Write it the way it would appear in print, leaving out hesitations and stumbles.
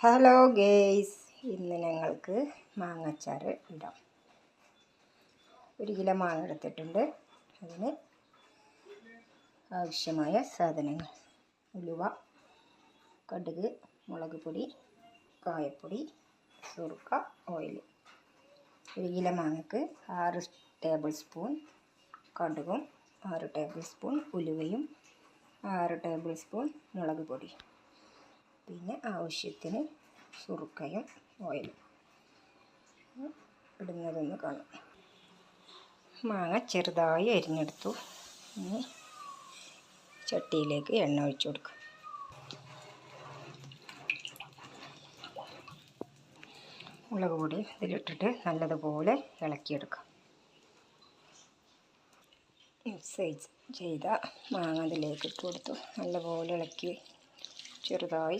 Hello guys, ഇന്ന് ഞങ്ങൾക്ക് മാങ്ങാച്ചാർ ഇടാം. 1 കിലോ മാങ്ങ എടുത്തിട്ടുണ്ട്. അതിന് ആവശ്യമായ സാധനങ്ങൾ: ഉലുവ, കടുക്, മുളക് പൊടി, കായപ്പൊടി, സുർക്ക, ഓയിൽ. 1 കിലോ മാങ്ങക്ക് 6 ടേബിൾ സ്പൂൺ കടുകും 6 ടേബിൾ സ്പൂൺ ഉലുവയും 6 ടേബിൾ സ്പൂൺ മുളക് പൊടി, പിന്നെ ആവശ്യത്തിന് സുർക്കയും ഓയിലും ഇടുന്നതൊന്ന് കാണാം. മാങ്ങ ചെറുതായി അരിഞ്ഞെടുത്തു. ഇനി ചട്ടിയിലേക്ക് എണ്ണ ഒഴിച്ചു കൊടുക്കുക. മുളക് പൊടി ഇതിലിട്ടിട്ട് നല്ലതുപോലെ ഇളക്കിയെടുക്കുക. മിക്സ് ചെയ്ത മാങ്ങ അതിലേക്ക് ഇട്ട് കൊടുത്തു. നല്ലപോലെ ഇളക്കി ചെറുതായി